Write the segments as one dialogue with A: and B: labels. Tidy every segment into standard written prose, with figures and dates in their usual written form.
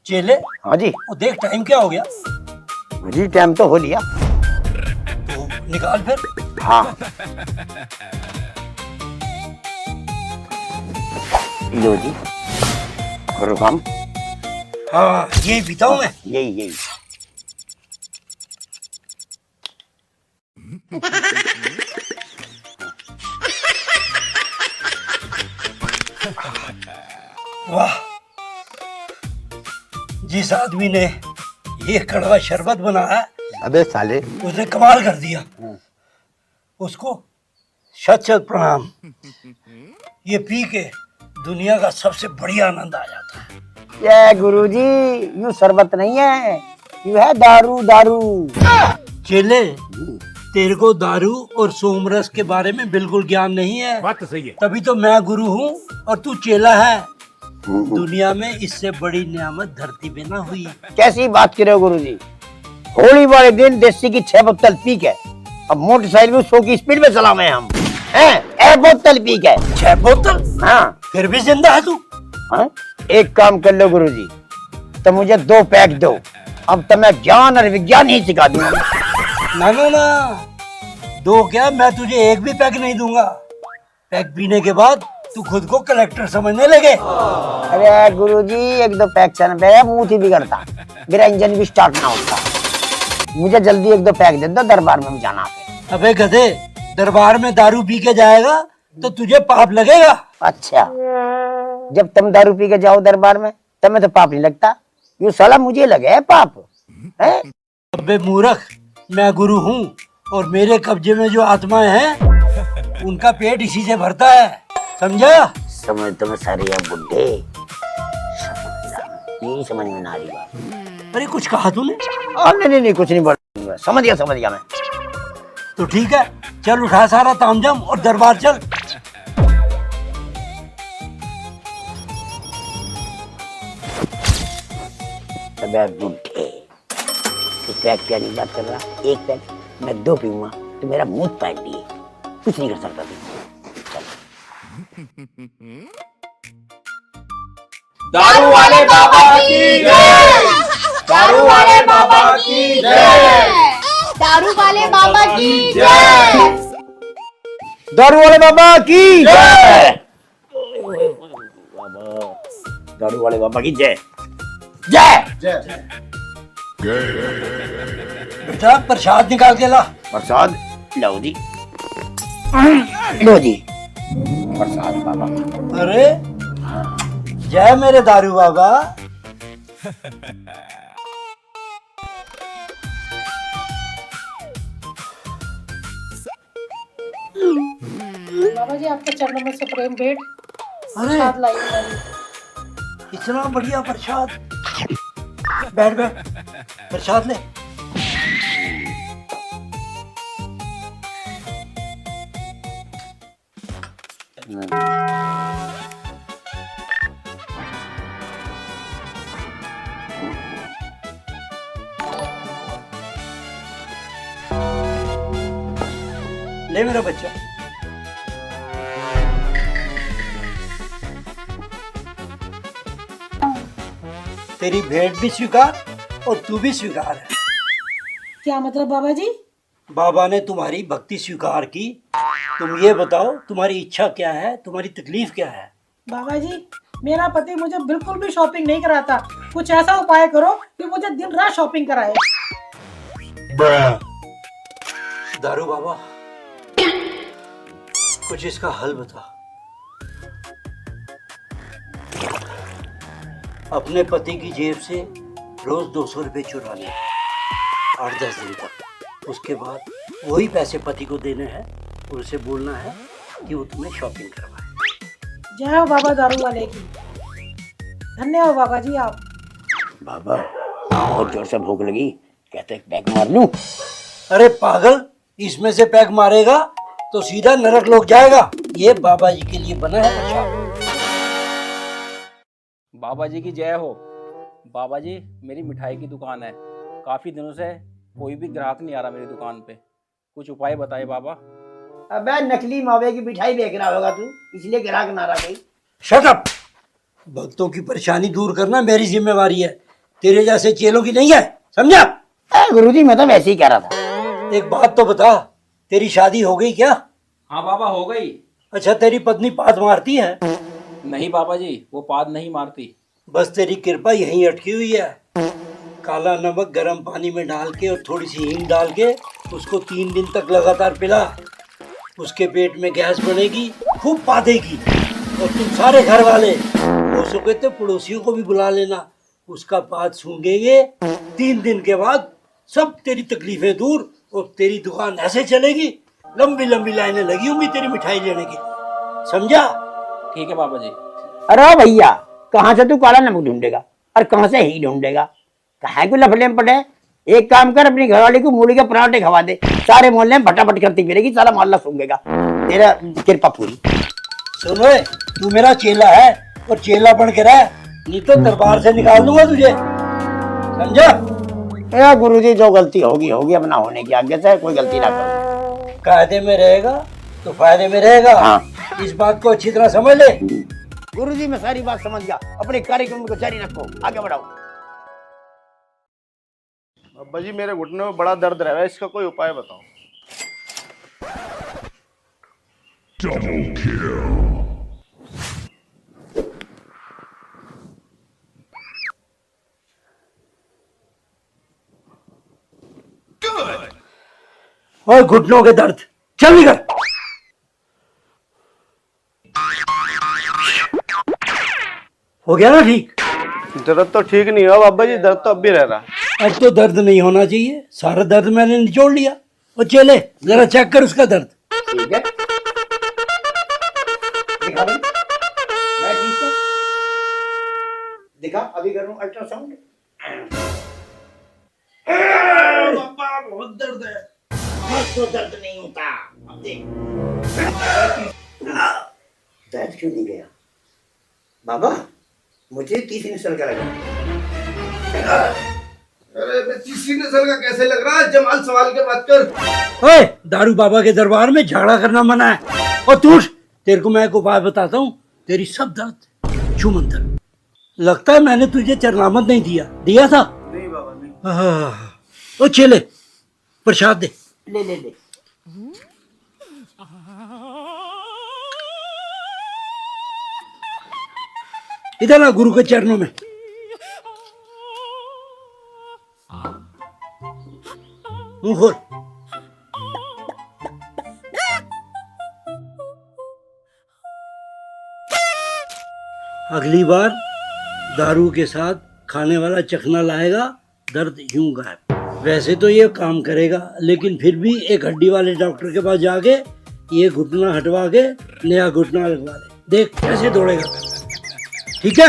A: चेले,
B: हाँ जी।
A: वो देख टाइम क्या हो गया,
B: जी टाइम तो हो लिया।
A: तो निकाल फिर।
B: हाँ लो जी, करो काम।
A: हाँ यही पीता हूँ मैं।
B: यही यही।
A: वाह, जिस आदमी ने ये कड़वा शरबत बनाया
B: अबे साले,
A: उसने कमाल कर दिया। उसको शत शत प्रणाम। ये पी के दुनिया का सबसे बढ़िया आनंद आ जाता है।
B: ये गुरुजी, यूं शरबत नहीं है, यूं है दारू दारू।
A: चेले, तेरे को दारू और सोमरस के बारे में बिल्कुल ज्ञान नहीं है।
C: बात तो सही है।
A: तभी तो मैं गुरु हूँ और तू चेला है। दुनिया में इससे बड़ी नियामत धरती पे ना हुई।
B: कैसी बात कर रहे हो गुरुजी? होली वाले दिन देसी की 6 बोतल पी के अब मोटरसाइकिल 100 की स्पीड में चलावे हम हैं। 1 बोतल पी के।
A: 6 बोतल?
B: हाँ
A: फिर भी जिंदा है तू।
B: हाँ? एक काम कर लो गुरुजी, तो मुझे 2 पैक दो, अब तो मैं ज्ञान और विज्ञान ही सिखा दूंगा।
A: ना ना ना, 2 क्या, मैं तुझे 1 भी पैक नहीं दूंगा। पैक पीने के बाद तू खुद को कलेक्टर समझने लगे।
B: अरे गुरुजी, 1-2 पैक चल पे मुंह ही बिगड़ता, मेरा इंजन भी स्टार्ट ना होता। मुझे जल्दी 1-2 पैक दे दो, दरबार में जाना है।
A: अबे गधे, दरबार में दारू पी के जाएगा तो तुझे पाप लगेगा।
B: अच्छा, जब तुम दारू पी के जाओ दरबार में तब मैं तो पाप नहीं लगता, ये साला मुझे लगे है पाप है?
A: अबे मूर्ख, मैं गुरु हूँ और मेरे कब्जे में जो आत्माएं हैं उनका पेट इसी से भरता है, समझा?
B: समझ तुम्हें सारी है बुड्ढे, यही समझ में ना आ रही बात।
A: अरे कुछ कहा तूने?
B: नहीं कुछ नहीं बोल, समझ गया मैं।
A: तो ठीक है, चल उठा सारा तामझाम और दरबार चल।
B: अबे बुड्ढे, तू पैक क्या नहीं बात कर रहा? 1 पैक, मैं 2 पीऊंगा तो मेरा मुंह पैक दिए, कुछ नहीं कर सकता तू। चल।
C: दारू वाले बाबा की जय। दारू वाले बाबा की जय।
D: दारू वाले बाबा की जय।
B: दारू वाले बाबा की जय। दारू वाले बाबा की जय जय।
A: बेटा प्रसाद निकाल के ला।
B: प्रसाद लो जी, लो जी प्रसाद बाबा।
A: अरे जय मेरे दारू बाबा।
D: बाबा जी आपके चरणों में से प्रेम भेंट
A: अरे
D: प्रसाद लाई मैंने।
A: इतना बढ़िया प्रसाद। बैठ बैठ, प्रसाद ले। ले मेरा बच्चा। तेरी भेंट भी स्वीकार और तू भी स्वीकार है।
D: क्या मतलब बाबा जी?
A: बाबा ने तुम्हारी भक्ति स्वीकार की। तुम ये बताओ तुम्हारी इच्छा क्या है, तुम्हारी तकलीफ क्या है?
D: बाबा जी मेरा पति मुझे बिल्कुल भी शॉपिंग नहीं कराता, कुछ ऐसा उपाय करो कि मुझे दिन रात शॉपिंग कराए।
A: दारू बाबा, कुछ इसका हल बता। अपने पति की जेब से रोज 200 रुपए चुरा ले 8-10 दिन तक। उसके बाद वही पैसे पति को देने हैं और उसे बोलना है कि वो तुम्हें शॉपिंग करवाए।
D: जय हो बाबा दारू वाले की। धन्य हो बाबा जी आप।
B: बाबा बहुत जोर से भूख लगी, कहते पैक मार लूं?
A: अरे पागल, इसमें से पैक मारेगा तो सीधा नरक लोक जाएगा। ये बाबा जी के लिए बना है प्रसाद।
E: बाबा जी की जय हो। बाबा जी मेरी मिठाई की दुकान है, काफ़ी दिनों से कोई भी ग्राहक नहीं आ रहा मेरी दुकान पे, कुछ उपाय बताइए बाबा।
B: अबे नकली मावे की मिठाई बेच रहा होगा तू, इसलिए ग्राहक ना रहा कोई।
A: Shut up. भक्तों की परेशानी दूर करना मेरी जिम्मेवारी है, तेरे जैसे चेलों की नहीं है, समझा?
B: गुरुजी मैं तो वैसे ही कह रहा था।
A: एक बात तो बता, तेरी शादी हो गई क्या?
E: हाँ बाबा, हो गई।
A: अच्छा, तेरी पत्नी पाद मारती है?
E: नहीं बाबा जी, वो पाद नहीं मारती।
A: बस तेरी कृपा यहीं अटकी हुई है। काला नमक गर्म पानी में डाल के और थोड़ी सी हींग डाल के उसको 3 दिन तक लगातार पिला। उसके पेट में गैस बनेगी, खूब पादेगी। और तुम सारे घर वाले हो सके तो पड़ोसियों को भी बुला लेना, उसका पाद सूंघेंगे। 3 दिन के बाद सब तेरी तकलीफें दूर और तेरी दुकान ऐसे चलेगी, लंबी लंबी लाइनें लगी होंगी तेरी मिठाई लेने की, समझा?
E: ठीक है बाबा जी।
B: अरे भैया, कहाँ से तू काला नमक ढूंढेगा और कहाँ से ही ढूंढेगा? कहाँ को लफड़े में पड़े? एक काम कर, अपनी घरवाली को मूली के पराठे खवा दे, सारे मोहल्ले में फटाफट करती फिरेगी, सारा मोहल्ला सूंघेगा। तेरा कृपा पूरी।
A: सुनो, तू मेरा चेला है और चेला बन के रह, नहीं तो दरबार से निकाल दूंगा तुझे, समझा?
B: गुरुजी जो गलती होगी होगी, अपना होने की आज्ञा से कोई गलती ना करो।
A: कायदे में रहेगा तो फायदे में रहेगा।
B: हाँ।
A: इस बात को अच्छी तरह समझ ले।
B: गुरुजी मैं सारी बात समझ गया, अपने कार्यक्रम को जारी रखो, आगे बढ़ाओ।
C: अब्बा जी मेरे घुटने में बड़ा दर्द रहा है, इसका कोई उपाय बताओ।
A: और घुटनों के दर्द, चल निकल। हो गया ना ठीक?
C: दर्द तो ठीक नहीं हुआ अब्बा जी, दर्द तो अब भी रह रहा है।
A: अब तो दर्द नहीं होना चाहिए, सारा दर्द मैंने निचोड़ लिया। और चले जरा चेक कर उसका दर्द।
B: ठीक है, दिखा भाई, मैं ठीक है, दिखा, अभी करूं अल्ट्रासाउंड।
C: पापा बहुत दर्द है।
B: तो दर्द नहीं होता, अब देख। दर्द क्यों नहीं गया बाबा? मुझे तीसरी नस्ल का लगा।
C: अरे मैं तीसरी नस्ल का कैसे लग रहा है? जमाल सवाल के बात कर।
A: ओए, दारू बाबा के दरबार में झगड़ा करना मना है। और तू, तेरे को मैं एक उपाय बताता हूँ, तेरी सब दर्द छू मंतर। लगता है मैंने तुझे चरनामत नहीं दिया, दिया था?
C: नहीं बाबा नहीं।
A: ओ चले, प्रसाद दे।
B: ले ले ले।
A: इधर ना, गुरु के चरणों में। मुंह खोल। अगली बार दारू के साथ खाने वाला चखना लाएगा, दर्द यूं गायब। वैसे तो ये काम करेगा, लेकिन फिर भी एक हड्डी वाले डॉक्टर के पास जाके ये घुटना हटवा के नया घुटना लगवा ले, देख कैसे दौड़ेगा। ठीक है?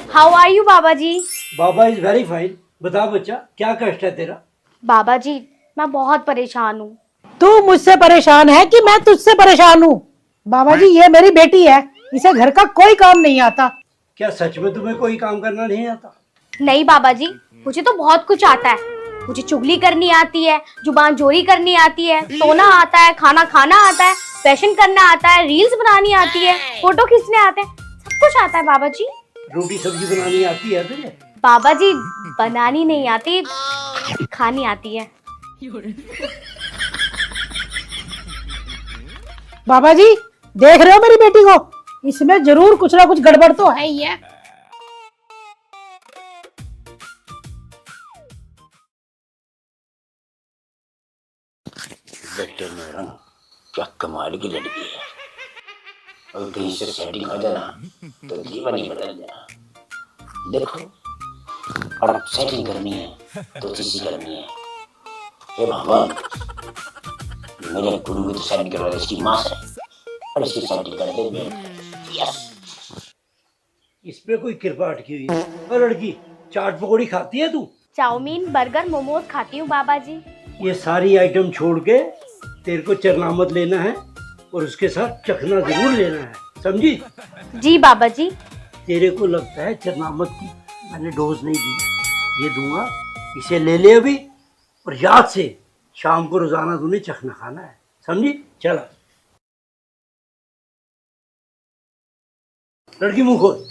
F: How are you Baba ji?
A: Baba is very fine. बता बच्चा, क्या कष्ट है तेरा?
F: बाबा जी मैं बहुत परेशान हूँ।
D: तू मुझसे परेशान है कि मैं तुझसे परेशान हूँ? बाबा जी ये मेरी बेटी है, इसे घर का कोई काम नहीं आता।
A: क्या सच में तुम्हें कोई काम करना नहीं आता?
F: नहीं बाबा जी, मुझे तो बहुत कुछ आता है। मुझे चुगली करनी आती है, जुबान जोरी करनी आती है, सोना आता है, खाना खाना आता है, फैशन करना आता है, रील्स बनानी आती है, फोटो खींचने आते हैं, सब कुछ आता है बाबा जी।
A: रोटी सब्जी बनानी आती है तुझे?
F: बाबा जी बनानी नहीं आती, खानी आती है।
D: बाबा जी देख रहे हो मेरी बेटी को? इसमें जरूर कुछ ना कुछ गड़बड़ तो है ही है।
B: बेटे मेरा क्या कमाल की लड़की है, और कहीं से सेटिंग हो जाना तो जीवन ही बदल जाना। देखो, और अब सेटिंग करनी है तो चीज़ करनी है। हे भगवान, मेरे गुरु को तो सेटिंग करवा दे, इसकी माँ से, और इसकी सेटिंग कर दे। यस,
A: इस पे कोई कृपा अटकी हुई है। और लड़की, चाट पकौड़ी खाती है तू?
F: चाउमीन, बर्गर, मोमोज खाती हूँ बाबा जी।
A: ये सारी आइटम छोड़ के तेरे को चरनामत लेना है और उसके साथ चखना जरूर लेना है, समझी?
F: जी बाबा जी।
A: तेरे को लगता है चरनामत की मैंने डोज नहीं दी, ये दूंगा, इसे ले ले अभी। और याद से शाम को रोजाना तूने चखना खाना है, समझी? चला। लड़की मुंह खोल।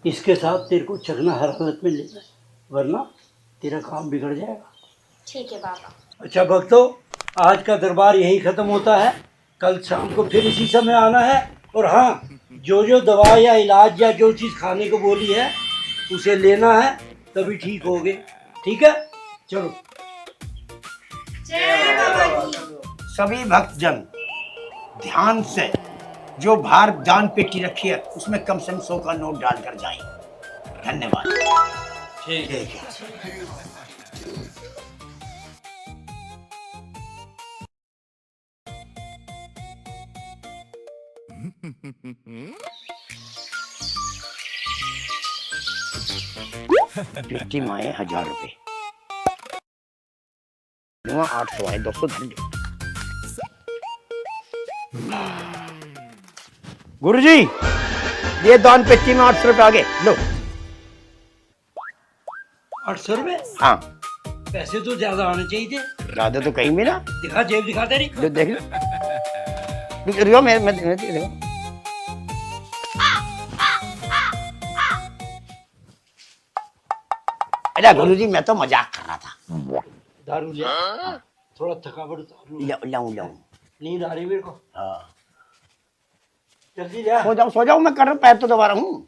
A: इसके साथ तेरे को चखना हर हालत में लेना है, वरना तेरा काम बिगड़ जाएगा।
F: ठीक है बाबा।
A: अच्छा भक्तों, आज का दरबार यहीं खत्म होता है। कल शाम को फिर इसी समय आना है। और हाँ, जो दवा या इलाज या जो चीज़ खाने को बोली है उसे लेना है, तभी ठीक होगे। ठीक है, चलो।
C: सभी भक्तजन ध्यान से, जो बाहर दान पेटी रखी है उसमें कम से कम 100 का नोट डालकर जाएं। धन्यवाद।
A: ठीक है।
C: पेटी में आए 1000 रुपए, 800 आए, 200 धर लो। गुरुजी, ये दान पेटी में 800 रुपए आ गए, लो।
A: 800 रुपये?
C: हाँ,
A: पैसे तो ज्यादा आने चाहिए थे।
C: ज्यादा तो कहीं भी ना।
A: दिखा, जेब दिखा तेरी।
C: लो, देख लो। रुको, मैं देखो। अरे गुरुजी, मैं तो मजाक कर रहा था।
A: दारू ले, थोड़ा थकावट उतार लो।
C: लाऊं।
A: नींद आ रही मेरे को।
C: हाँ,
A: जल्दी जा।
C: सो जाओ, मैं कर रहा हूँ, पैर तो दबा रहा हूँ।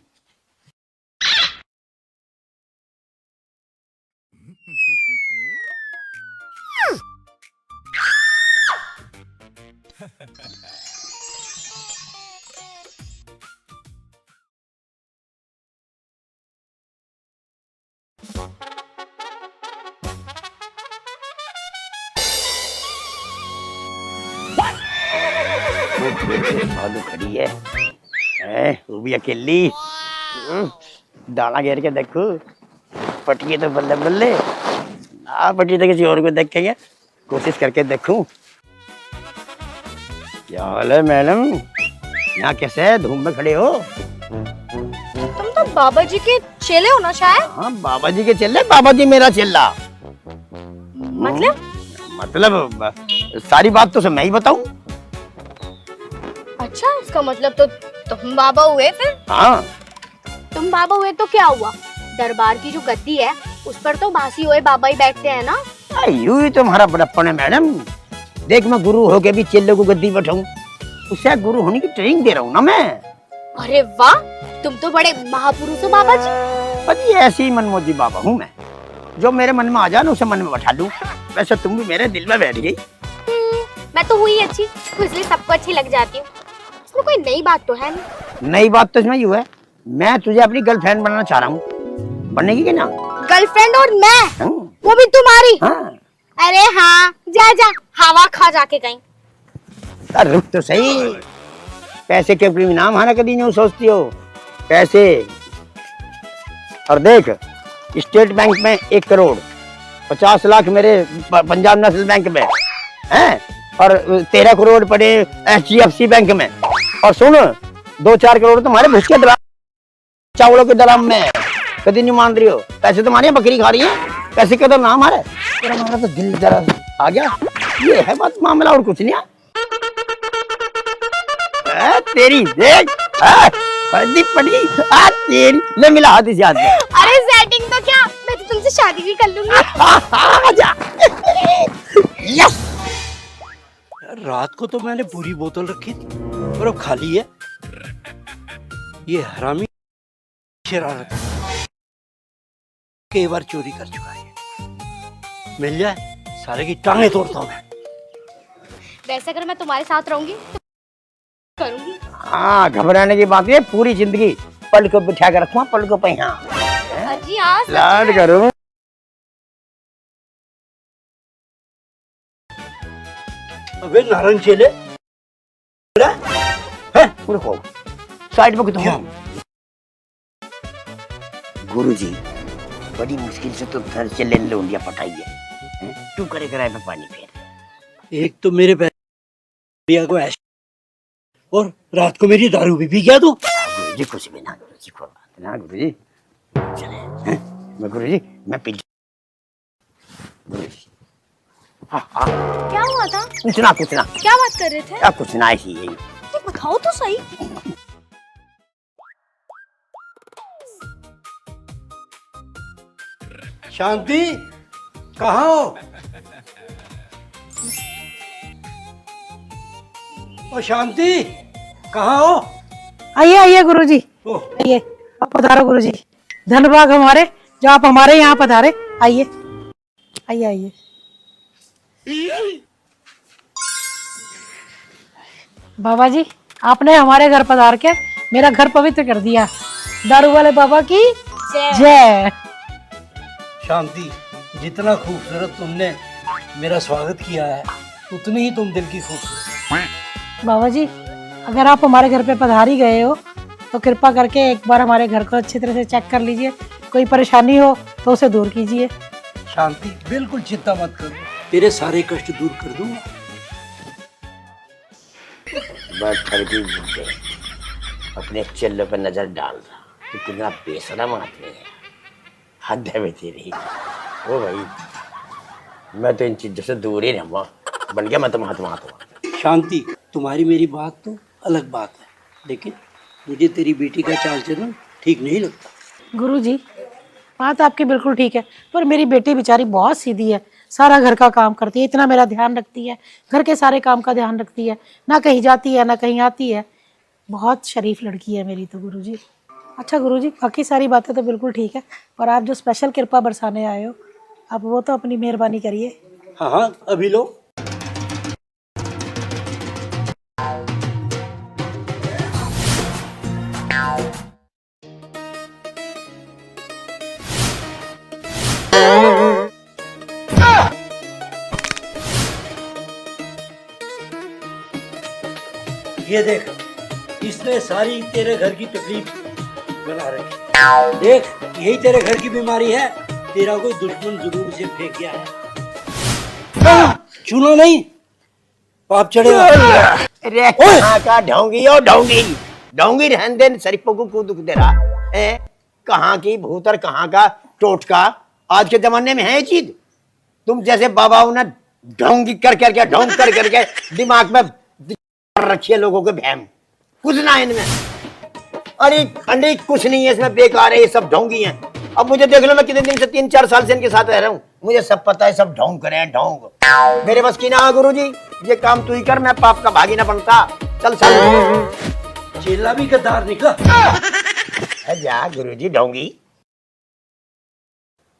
C: भालू खड़ी है, वो भी अकेली। दाना घेर के देखो, पटिए तो बल्ले बल्ले, ना पटिए तो किसी और को देखेंगे। कोशिश करके देखूं। क्या हाल है मैडम, यहाँ कैसे है, धूम में खड़े हो?
F: तुम तो बाबा जी के चेले हो ना शायद?
C: हाँ, बाबा जी के चेले, बाबा जी मेरा चेला। मतलब सारी बात तो सब मैं ही बताऊं।
F: अच्छा, इसका मतलब तो तुम बाबा हुए फिर?
C: हाँ।
F: तुम बाबा हुए तो क्या हुआ? दरबार की जो गद्दी है उस पर तो बासी हुए बाबा ही बैठते हैं ना?
C: यूं ही तुम्हारा बड़प्पन है मैडम। देख, मैं गुरु होके भी चेले को गद्दी बैठाऊं, उससे गुरु होने की ट्रेनिंग दे रहा हूँ ना मैं।
F: अरे वाह, तुम तो बड़े महापुरुष हो बाबा जी।
C: अजी ऐसे ही मनमोजी बाबा हूँ मैं, जो मेरे मन में आ जाए ना उसे मन में बैठा लूं। वैसे तुम भी मेरे दिल में बैठ गई।
F: मैं तो हुई अच्छी, तो इसलिए सबको अच्छी लग जाती हूँ। इसमें कोई नई बात तो है नहीं।
C: नई बात तो इसमें यूं है, मैं तुझे अपनी गर्लफ्रेंड बनाना चाह रहा हूँ, बनेगी कि ना?
F: गर्लफ्रेंड और मैं?
C: हाँ।
F: वो भी तुम्हारी?
C: हाँ।
F: अरे हाँ, जा जा हवा खा जाके कहीं।
C: अरे रुक तो सही, पैसे के प्रेमी नाम हाना कभी नहीं सोचती हो, पैसे। और देख, स्टेट बैंक में 1 करोड़, 50 लाख मेरे पंजाब नेशनल बैंक में हैं, और 13 करोड़ पड़े HDFC बैंक में। और सुन, 2-4 करोड़ तुम्हारे भूस के ड्राम, चावलों के ड्राम में। कभी नहीं मान रही हो, पैसे तुम्हारे बकरी खा रही है, पैसे का तो नाम है। तेरा हमारा तो दिल जरा आ गया, ये है बात, मामला और कुछ नहीं है। तेरी देख, पड़ी तेरी, ले मिला हाथ इस हाथ में।
F: अरे सेटिंग तो क्या, मैं तो तुमसे शादी भी कर लूंगी।
C: आजा। यस।
A: रात को तो मैंने पूरी बोतल रखी थी और अब खाली है। ये हरामी शरारत कई बार चोरी कर चुका है। मिल जाए सारे की टांगें तोड़ता हूँ मैं।
F: वैसे अगर मैं तुम्हारे साथ रहूंगी तो करूंगी।
C: हाँ, घबराने की बात है, पूरी जिंदगी पल को बिठा कर रखूँ, पल को पहिया
F: अजी हाँ, सच
C: लाड
F: में।
C: करूँ।
A: अबे नारंग चेले,
C: रुको, साइड में
A: क्या?
C: गुरुजी, बड़ी मुश्किल से तो घर से ले लोंडिया पटाई है, तू करे कराए पे पानी फेर।
A: एक तो मेरे पैर को ऐश, और रात को मेरी दारू भी पी गया तू।
C: गुरुजी कुछ भी ना, गुरुजी को बात ना, गुरुजी चले। मैं गुरुजी, मैं पी गुरुजी
F: क्या हुआ था?
C: कुछ ना कुछ ना,
F: क्या बात कर रहे थे?
C: क्या कुछ ना ही यही।
F: ये बताओ तो सही।
A: शांति, कहाँ हो? ओ शांति, कहाँ हो?
D: आइए आइए गुरुजी,
A: ओह,
D: आइए आप पधारो गुरुजी। धन्यवाद हमारे जो आप हमारे यहाँ पधारे। आइए आइए आइए। बाबा जी, आपने हमारे घर पधार के मेरा घर पवित्र कर दिया। दारू वाले बाबा की जय।
A: शांति, जितना खूबसूरत तुमने मेरा स्वागत किया है, उतनी ही तुम दिल की खूबसूरत।
D: बाबा जी, अगर आप हमारे घर पे पधार ही गए हो तो कृपा करके एक बार हमारे घर को अच्छी तरह से चेक कर लीजिए। कोई परेशानी हो तो उसे दूर कीजिए।
A: शांति, बिल्कुल चिंता मत करो, तेरे सारे कष्ट दूर कर दूंगा।
C: बस खड़की बुड्ढे अपने चेल्लों पर नजर डाल रहा, कितना बेशरम आदमी है। हद है तेरी। ओ भाई, मैं तो इन चीजों से दूर ही रहूँगा। बन गया मैं तो महात्मा।
A: शांति, तुम्हारी मेरी बात तो अलग बात है, लेकिन मुझे तेरी बेटी का चाल चलन ठीक नहीं लगता।
D: गुरुजी, बात आपकी बिल्कुल ठीक है, पर मेरी बेटी बेचारी बहुत सीधी है। सारा घर का काम करती है, इतना मेरा ध्यान रखती है, घर के सारे काम का ध्यान रखती है, ना कहीं जाती है ना कहीं आती है। बहुत शरीफ लड़की है मेरी तो गुरुजी। अच्छा गुरुजी, बाकी सारी बातें तो बिल्कुल ठीक है, पर आप जो स्पेशल कृपा बरसाने आए हो, आप वो तो अपनी मेहरबानी करिए।
A: हाँ हाँ, अभी लो। ये देख, इसने सारी तेरे घर की तकलीफ बना रखी। देख, यही तेरे घर की बीमारी है। तेरा कोई दुश्मन जरूर से फेंक गया है। चूना नहीं, पाप चढ़ेगा।
C: अरे कहाँ का ढोंगी हो ढोंगी, ढोंगी रहन दे। शरीफों को क्यों दुख दे रहा है? कहाँ की भूत और कहाँ का टोटका। आज के जमाने में है ये चीज। तुम जैसे बाबाओं ने ढोंगी कर करके ढोंग कर करके दिमाग में रखी है लोगों के बहम। कुछ ना इनमें, अरे अंडे कुछ नहीं है इसमें, बेकार है, ये सब ढोंगी हैं। अब मुझे देख लो, मैं कितने दिन से 3-4 साल से इनके साथ रह रहा हूँ, मुझे सब पता है, सब ढोंग करे हैं ढोंग। मेरे बस की ना गुरु जी, ये काम तू ही कर, मैं पाप का भागी ना बनता। चल चल।
A: चेला भी गद्दार निकला।
C: जा गुरु जी ढोंगी।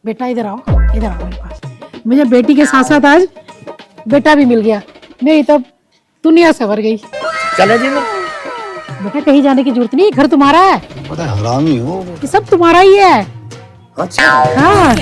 D: बेटा इधर आओ, इधर आओ मेरे पास। मुझे बेटी के साथ साथ आज बेटा भी मिल गया। मेरी तो दुनिया संवर गई।
C: चले जी।
D: बेटा कहीं जाने की जरूरत नहीं, घर तुम्हारा है।
G: बड़ा हरामी हो।
D: ये सब तुम्हारा ही है।
C: अच्छा
D: हाँ।